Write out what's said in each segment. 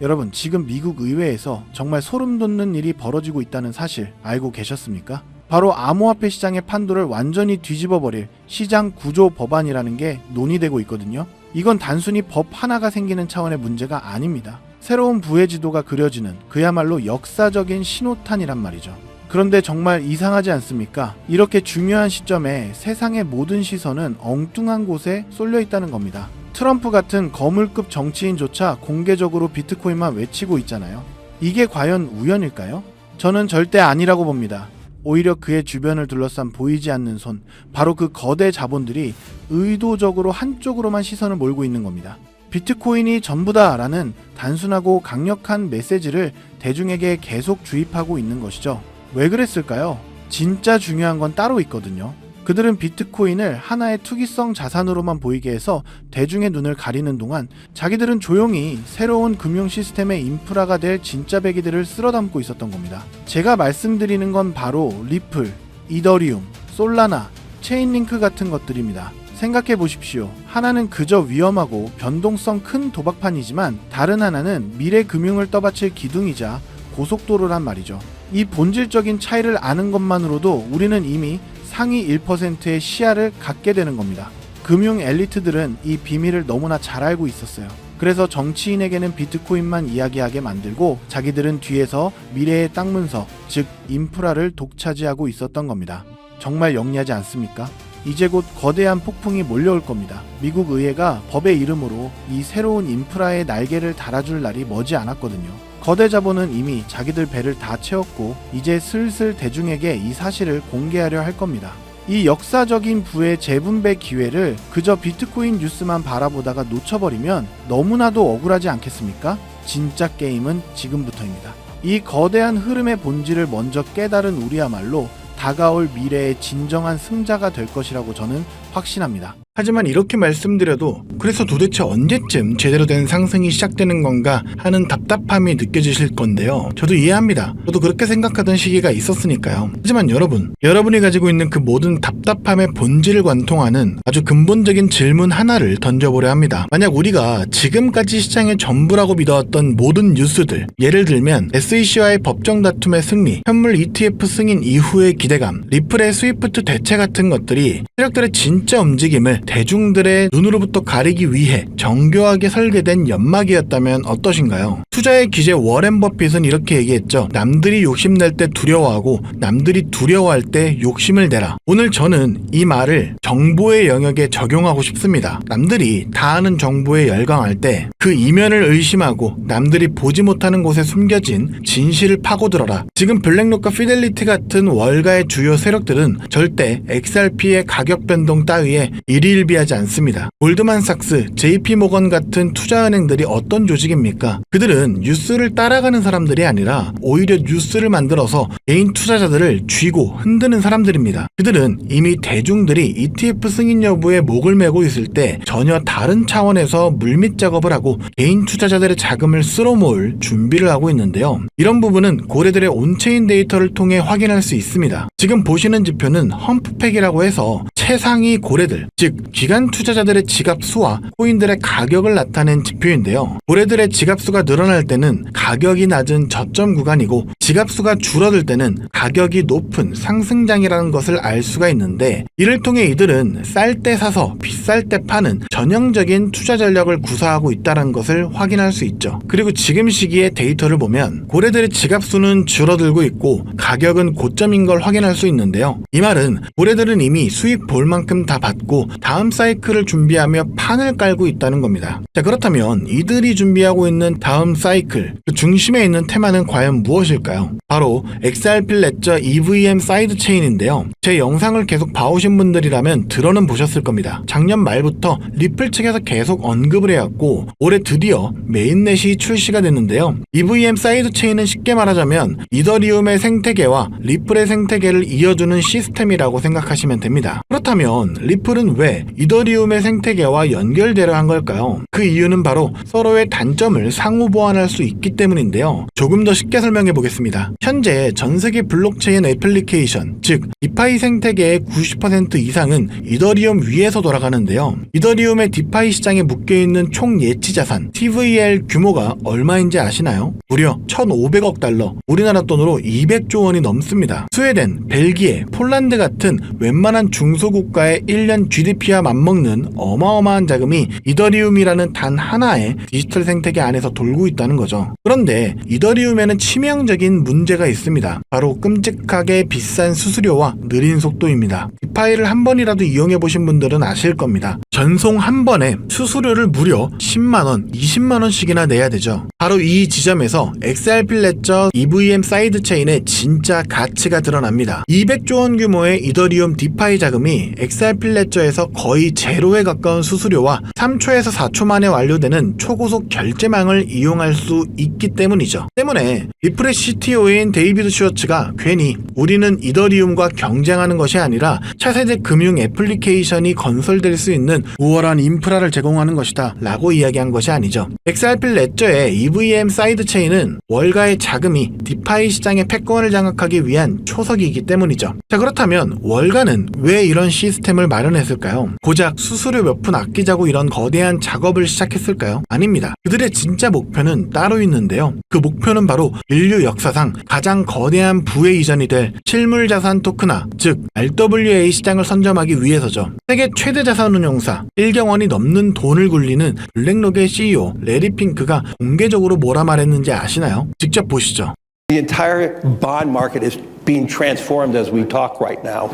여러분, 지금 미국 의회에서 정말 소름 돋는 일이 벌어지고 있다는 사실 알고 계셨습니까? 바로 암호화폐 시장의 판도를 완전히 뒤집어버릴 시장 구조 법안이라는 게 논의되고 있거든요. 이건 단순히 법 하나가 생기는 차원의 문제가 아닙니다. 새로운 부의 지도가 그려지는 그야말로 역사적인 신호탄이란 말이죠. 그런데 정말 이상하지 않습니까? 이렇게 중요한 시점에 세상의 모든 시선은 엉뚱한 곳에 쏠려 있다는 겁니다. 트럼프 같은 거물급 정치인조차 공개적으로 비트코인만 외치고 있잖아요. 이게 과연 우연일까요? 저는 절대 아니라고 봅니다. 오히려 그의 주변을 둘러싼 보이지 않는 손, 바로 그 거대 자본들이 의도적으로 한쪽으로만 시선을 몰고 있는 겁니다. 비트코인이 전부다 라는 단순하고 강력한 메시지를 대중에게 계속 주입하고 있는 것이죠. 왜 그랬을까요? 진짜 중요한 건 따로 있거든요. 그들은 비트코인을 하나의 투기성 자산으로만 보이게 해서 대중의 눈을 가리는 동안 자기들은 조용히 새로운 금융 시스템의 인프라가 될 진짜 배기들을 쓸어 담고 있었던 겁니다. 제가 말씀드리는 건 바로 리플, 이더리움, 솔라나, 체인링크 같은 것들입니다. 생각해 보십시오. 하나는 그저 위험하고 변동성 큰 도박판이지만 다른 하나는 미래 금융을 떠받칠 기둥이자 고속도로란 말이죠. 이 본질적인 차이를 아는 것만으로도 우리는 이미 상위 1%의 시야를 갖게 되는 겁니다. 금융 엘리트들은 이 비밀을 너무나 잘 알고 있었어요. 그래서 정치인에게는 비트코인만 이야기하게 만들고 자기들은 뒤에서 미래의 땅 문서, 즉 인프라를 독차지하고 있었던 겁니다. 정말 영리하지 않습니까? 이제 곧 거대한 폭풍이 몰려올 겁니다. 미국 의회가 법의 이름으로 이 새로운 인프라의 날개를 달아줄 날이 머지 않았거든요. 거대 자본은 이미 자기들 배를 다 채웠고 이제 슬슬 대중에게 이 사실을 공개하려 할 겁니다. 이 역사적인 부의 재분배 기회를 그저 비트코인 뉴스만 바라보다가 놓쳐버리면 너무나도 억울하지 않겠습니까? 진짜 게임은 지금부터입니다. 이 거대한 흐름의 본질을 먼저 깨달은 우리야말로 다가올 미래의 진정한 승자가 될 것이라고 저는 확신합니다. 하지만 이렇게 말씀드려도 그래서 도대체 언제쯤 제대로 된 상승이 시작되는 건가 하는 답답함이 느껴지실 건데요. 저도 이해합니다. 저도 그렇게 생각하던 시기가 있었으니까요. 하지만 여러분이 가지고 있는 그 모든 답답함의 본질을 관통하는 아주 근본적인 질문 하나를 던져보려 합니다. 만약 우리가 지금까지 시장의 전부라고 믿어왔던 모든 뉴스들, 예를 들면 SEC와의 법정 다툼의 승리, 현물 ETF 승인 이후의 기대감, 리플의 스위프트 대체 같은 것들이 세력들의 진짜 움직임을 대중들의 눈으로부터 가리기 위해 정교하게 설계된 연막이었다면 어떠신가요? 투자의 기재 워렌 버핏은 이렇게 얘기했죠. 남들이 욕심낼 때 두려워하고 남들이 두려워할 때 욕심을 내라. 오늘 저는 이 말을 정보의 영역에 적용하고 싶습니다. 남들이 다 아는 정보에 열광할 때 그 이면을 의심하고 남들이 보지 못하는 곳에 숨겨진 진실을 파고들어라. 지금 블랙록과 피델리티 같은 월가의 주요 세력들은 절대 XRP의 가격 변동 따위에 일희일비하지 않습니다. 골드만삭스, JP모건 같은 투자은행들이 어떤 조직입니까? 그들은 뉴스를 따라가는 사람들이 아니라 오히려 뉴스를 만들어서 개인 투자자들을 쥐고 흔드는 사람들입니다. 그들은 이미 대중들이 ETF 승인 여부에 목을 메고 있을 때 전혀 다른 차원에서 물밑 작업을 하고 개인 투자자들의 자금을 쓸어모을 준비를 하고 있는데요. 이런 부분은 고래들의 온체인 데이터를 통해 확인할 수 있습니다. 지금 보시는 지표는 험프팩이라고 해서 최상위 고래들, 즉 기관 투자자들의 지갑 수와 코인들의 가격을 나타낸 지표인데요. 고래들의 지갑 수가 늘어날 때는 가격이 낮은 저점 구간이고 지갑 수가 줄어들 때는 가격이 높은 상승장이라는 것을 알 수가 있는데, 이를 통해 이들은 쌀 때 사서 비쌀 때 파는 전형적인 투자 전략을 구사하고 있다는 것을 확인할 수 있죠. 그리고 지금 시기의 데이터를 보면 고래들의 지갑 수는 줄어들고 있고 가격은 고점인 걸 확인할 수 있는데요. 이 말은 고래들은 이미 수익 볼 만큼 다 받고 다음 사이클을 준비하며 판을 깔고 있다는 겁니다. 자, 그렇다면 이들이 준비하고 있는 다음 사이클, 그 중심에 있는 테마는 과연 무엇일까요? 바로 XRP 레저 EVM 사이드 체인인데요. 제 영상을 계속 봐오신 분들이라면 들어는 보셨을 겁니다. 작년 말부터 리플 측에서 계속 언급을 해왔고 올해 드디어 메인넷이 출시가 됐는데요. EVM 사이드 체인은 쉽게 말하자면 이더리움의 생태계와 리플의 생태계를 이어주는 시스템이라고 생각하시면 됩니다. 그렇다면 리플은 왜 이더리움의 생태계와 연결되려 한 걸까요? 그 이유는 바로 서로의 단점을 상호 보완할 수 있기 때문인데요. 조금 더 쉽게 설명해 보겠습니다. 있습니다. 현재 전세계 블록체인 애플리케이션, 즉 디파이 생태계의 90% 이상은 이더리움 위에서 돌아가는데요. 이더리움의 디파이 시장에 묶여있는 총 예치 자산 TVL 규모가 얼마인지 아시나요? 무려 1,500억 달러, 우리나라 돈으로 200조 원이 넘습니다. 스웨덴, 벨기에, 폴란드 같은 웬만한 중소국가의 1년 GDP와 맞먹는 어마어마한 자금이 이더리움이라는 단 하나의 디지털 생태계 안에서 돌고 있다는 거죠. 그런데 이더리움에는 치명적인 문제가 있습니다. 바로 끔찍하게 비싼 수수료와 느린 속도입니다. 디파이를 한 번이라도 이용해보신 분들은 아실 겁니다. 전송 한 번에 수수료를 무려 10만원, 20만원씩이나 내야 되죠. 바로 이 지점에서 XRP 레저 EVM 사이드 체인의 진짜 가치가 드러납니다. 200조 원 규모의 이더리움 디파이 자금이 XRP 레저에서 거의 제로에 가까운 수수료와 3초에서 4초 만에 완료되는 초고속 결제망을 이용할 수 있기 때문이죠. 때문에 리플의 CTO인 데이비드 슈워츠가 괜히 우리는 이더리움과 경쟁하는 것이 아니라 차세대 금융 애플리케이션이 건설될 수 있는 우월한 인프라를 제공하는 것이다 라고 이야기한 것이 아니죠. XRP 레저의 EVM 사이드 체인은 월가의 자금이 디파이 시장의 패권을 장악하기 위한 초석이기 때문이죠. 자, 그렇다면 월가는 왜 이런 시스템을 마련했을까요? 고작 수수료 몇 푼 아끼자고 이런 거대한 작업을 시작했을까요? 아닙니다. 그들의 진짜 목표는 따로 있는데요. 그 목표는 바로 인류 역사상 가장 거대한 부의 이전이 될 실물자산 토큰화, 즉 RWA 시장을 선점하기 위해서죠. 세계 최대 자산운용사 1경 원이 넘는 돈을 굴리는 블랙록의 CEO 레리 핑크가 공개적으로 뭐라 말했는지 아시나요? 직접 보시죠. The entire bond market is being transformed as we talk right now.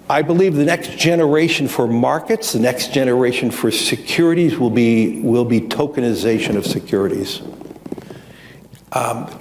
I believe the next generation for markets, the next generation for securities will be tokenization of securities.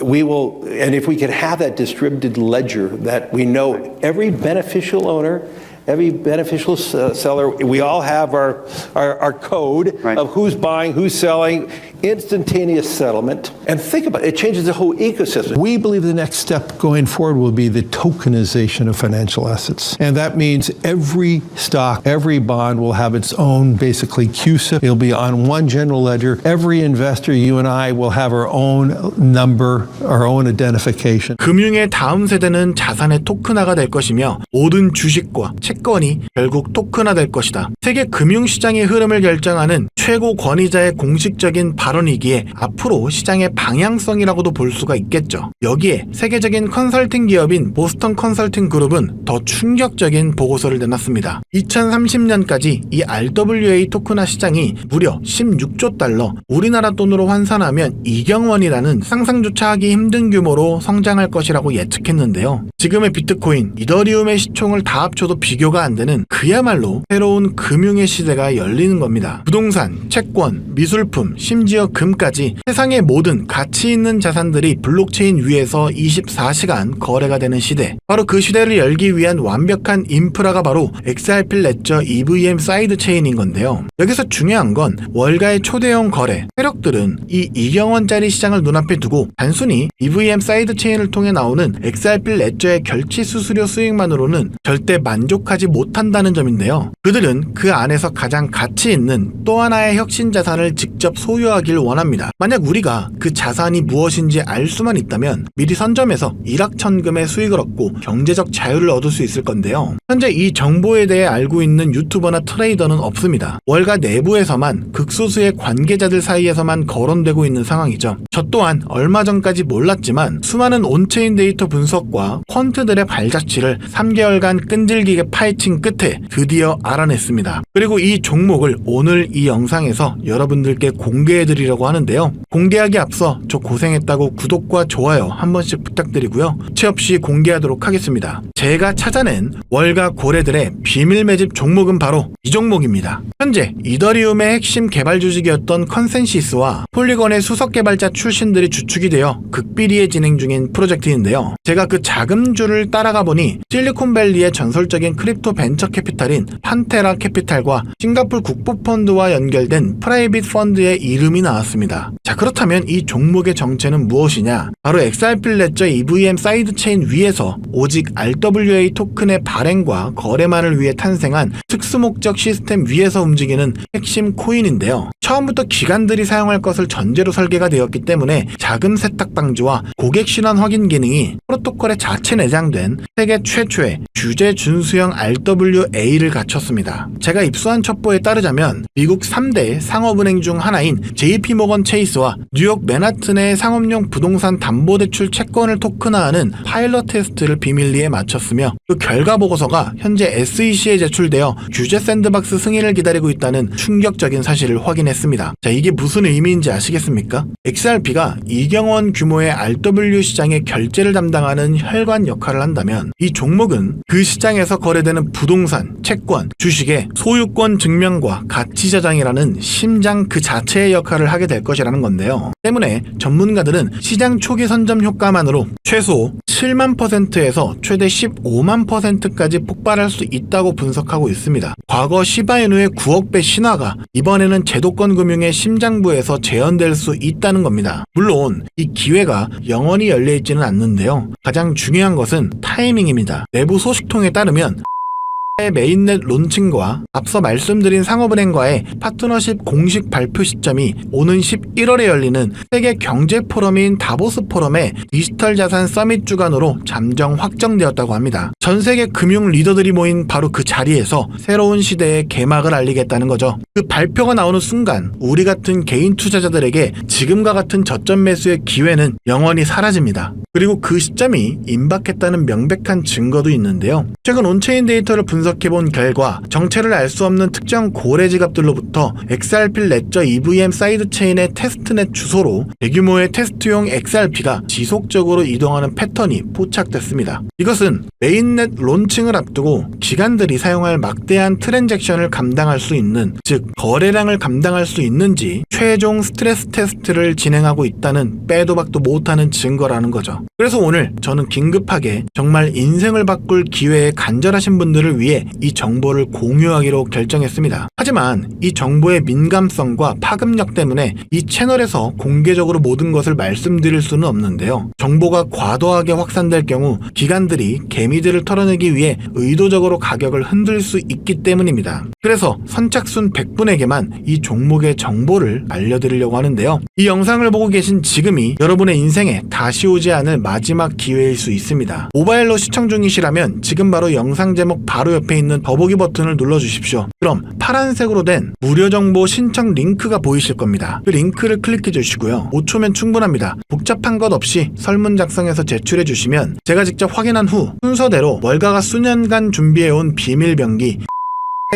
We will, and if we could have that distributed ledger that we know every beneficial owner, every beneficial seller, we all have our code of who's buying, who's selling, instantaneous settlement. And think about it, it changes the whole ecosystem. We believe the next step going forward will be the tokenization of financial assets. And that means every stock, every bond will have its own, basically, CUSIP. It'll be on one general ledger. Every investor, you and I, will have our own number, our own identification. 금융의 다음 세대는 자산의 토큰화가 될 것이며 모든 주식과 채권이 결국 토큰화 될 것이다. 세계 금융시장의 흐름을 결정하는 최고 권위자의 공식적인 발언이기에 앞으로 시장의 방향성이라고도 볼 수가 있겠죠. 여기에 세계적인 컨설팅 기업인 보스턴 컨설팅 그룹은 더 충격적인 보고서를 내놨습니다. 2030년까지 이 RWA 토큰화 시장이 무려 16조 달러, 우리나라 돈으로 환산하면 2경 원이라는 상상조차 하기 힘든 규모로 성장할 것이라고 예측했는데요. 지금의 비트코인, 이더리움의 시총을 다 합쳐도 비교가 안 되는 그야말로 새로운 금융의 시대가 열리는 겁니다. 부동산, 채권, 미술품, 심지어 금까지 세상의 모든 가치 있는 자산들이 블록체인 위에서 24시간 거래가 되는 시대. 바로 그 시대를 열기 위한 완벽한 인프라가 바로 XRP 레저 EVM 사이드 체인인 건데요. 여기서 중요한 건 월가의 초대형 거래, 세력들은 이 2경원짜리 시장을 눈앞에 두고 단순히 EVM 사이드 체인을 통해 나오는 XRP 레저의 결치 수수료 수익만으로는 절대 만족하지 못한다는 점인데요. 그들은 그 안에서 가장 가치 있는 또 하나의 혁신 자산을 직접 소유하길 원합니다. 만약 우리가 그 자산이 무엇인지 알 수만 있다면 미리 선점해서 일확천금의 수익을 얻고 경제적 자유를 얻을 수 있을 건데요. 현재 이 정보에 대해 알고 있는 유튜버나 트레이더는 없습니다. 월가 내부에서만 극소수의 관계자들 사이에서만 거론되고 있는 상황이죠. 저 또한 얼마 전까지 몰랐지만 수많은 온체인 데이터 분석과 퀀트들의 발자취를 3개월간 끈질기게 파헤친 끝에 드디어 알아냈습니다. 그리고 이 종목을 오늘 이 영상에서 여러분들께 공개해드리려고 하는데요. 공개하기 앞서 저 고생했다고 구독과 좋아요 한 번씩 부탁드리고요. 채 없이 공개하도록 하겠습니다. 제가 찾아낸 월가 고래들의 비밀 매집 종목은 바로 이 종목입니다. 현재 이더리움의 핵심 개발 조직이었던 컨센시스와 폴리건의 수석 개발자 출신들이 주축이 되어 극비리에 진행 중인 프로젝트인데요. 제가 그 자금줄을 따라가 보니 실리콘밸리의 전설적인 크립토 벤처 캐피탈인 판테라 캐피탈과 싱가폴 국부펀드와 연결된 프라이빗 펀드의 이름이 나왔습니다. 자, 그렇다면 이 종목의 정체는 무엇이냐? 바로 XRP 레저 EVM 사이드체인 위에서 오직 RWA 토큰의 발행과 거래만을 위해 탄생한 특수목적 시스템 위에서 움직이는 핵심 코인인데요. 처음부터 기관들이 사용할 것을 전제로 설계가 되었기 때문에 자금 세탁 방지와 고객 신원 확인 기능이 프로토콜에 자체 내장된 세계 최초의 규제 준수형 RWA를 갖췄습니다. 제가 입수한 첩보에 따르자면 미국 3대 상업은행 중 하나인 JP모건 체이스와 뉴욕 맨하튼의 상업용 부동산 담보대출 채권을 토큰화하는 파일럿 테스트를 비밀리에 마쳤으며 그 결과 보고서가 현재 SEC에 제출되어 규제 샌드박스 승인을 기다리고 있다는 충격적인 사실을 확인했습니다. 자, 이게 무슨 의미인지 아시겠습니까? XRP가 이경원 규모의 RW 시장의 결제를 담당하는 혈관 역할을 한다면 이 종목은 그 시장에서 거래되는 부동산, 채권, 주식의 소유권 증명과 가치 저장이라는 심장 그 자체의 역할을 하게 될 것이라는 건데요. 때문에 전문가들은 시장 초기 선점 효과만으로 최소 7만 %에서 최대 15만 %까지 폭발할 수 있다고 분석하고 있습니다. 과거 시바이누의 9억 배 신화가 이번에는 제도권 금융의 심장부에서 재현될 수 있다는 겁니다. 물론 이 기회가 영원히 열려있지는 않는데요. 가장 중요한 것은 타이밍입니다. 내부 소식통에 따르면 메인넷 론칭과 앞서 말씀드린 상업은행과의 파트너십 공식 발표 시점이 오는 11월에 열리는 세계 경제 포럼인 다보스 포럼의 디지털 자산 서밋 주간으로 잠정 확정되었다고 합니다. 전 세계 금융 리더들이 모인 바로 그 자리에서 새로운 시대의 개막을 알리겠다는 거죠. 그 발표가 나오는 순간 우리 같은 개인 투자자들에게 지금과 같은 저점 매수의 기회는 영원히 사라집니다. 그리고 그 시점이 임박했다는 명백한 증거도 있는데요. 최근 온체인 데이터를 분석해본 결과 정체를 알 수 없는 특정 고래 지갑들로부터 XRP 레저 EVM 사이드체인의 테스트넷 주소로 대규모의 테스트용 XRP가 지속적으로 이동하는 패턴이 포착됐습니다. 이것은 메인넷 론칭을 앞두고 기관들이 사용할 막대한 트랜잭션을 감당할 수 있는, 즉 거래량을 감당할 수 있는지 최종 스트레스 테스트를 진행하고 있다는 빼도 박도 못하는 증거라는 거죠. 그래서 오늘 저는 긴급하게 정말 인생을 바꿀 기회에 간절하신 분들을 위해 이 정보를 공유하기로 결정했습니다. 하지만 이 정보의 민감성과 파급력 때문에 이 채널에서 공개적으로 모든 것을 말씀드릴 수는 없는데요. 정보가 과도하게 확산될 경우 기관들이 개미들을 털어내기 위해 의도적으로 가격을 흔들 수 있기 때문입니다. 그래서 선착순 100분에게만 이 종목의 정보를 알려드리려고 하는데요. 이 영상을 보고 계신 지금이 여러분의 인생에 다시 오지 않을 마지막 기회일 수 있습니다. 모바일로 시청 중이시라면 지금 바로 영상 제목 바로 옆에 있는 더보기 버튼을 눌러주십시오. 그럼 파란색으로 된 무료 정보 신청 링크가 보이실 겁니다. 그 링크를 클릭해 주시고요. 5초면 충분합니다. 복잡한 것 없이 설문 작성해서 제출해 주시면 제가 직접 확인한 후 순서대로 월가가 수년간 준비해온 비밀 병기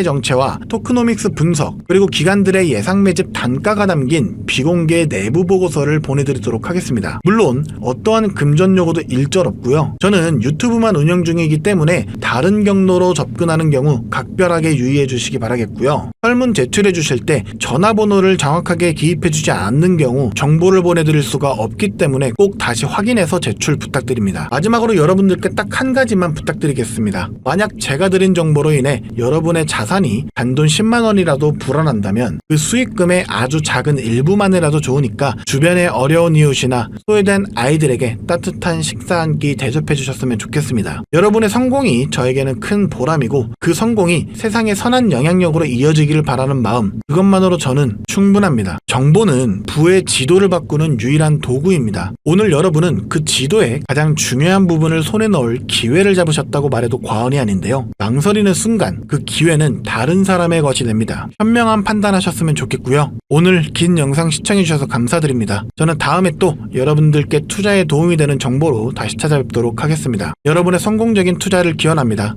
정체와 토크노믹스 분석, 그리고 기관들의 예상 매집 단가가 담긴 비공개 내부 보고서를 보내드리도록 하겠습니다. 물론 어떠한 금전 요구도 일절 없고요. 저는 유튜브만 운영 중이기 때문에 다른 경로로 접근하는 경우 각별하게 유의해 주시기 바라겠고요. 설문 제출해 주실 때 전화번호를 정확하게 기입해 주지 않는 경우 정보를 보내드릴 수가 없기 때문에 꼭 다시 확인해서 제출 부탁드립니다. 마지막으로 여러분들께 딱 한 가지만 부탁드리겠습니다. 만약 제가 드린 정보로 인해 여러분의 자산이 단돈 10만원이라도 불어난다면 그 수익금의 아주 작은 일부만이라도 좋으니까 주변의 어려운 이웃이나 소외된 아이들에게 따뜻한 식사 한 끼 대접해 주셨으면 좋겠습니다. 여러분의 성공이 저에게는 큰 보람이고 그 성공이 세상의 선한 영향력으로 이어지기를 바라는 마음, 그것만으로 저는 충분합니다. 정보는 부의 지도를 바꾸는 유일한 도구입니다. 오늘 여러분은 그 지도의 가장 중요한 부분을 손에 넣을 기회를 잡으셨다고 말해도 과언이 아닌데요. 망설이는 순간 그 기회는 다른 사람의 것이 됩니다. 현명한 판단하셨으면 좋겠고요. 오늘 긴 영상 시청해주셔서 감사드립니다. 저는 다음에 또 여러분들께 투자에 도움이 되는 정보로 다시 찾아뵙도록 하겠습니다. 여러분의 성공적인 투자를 기원합니다.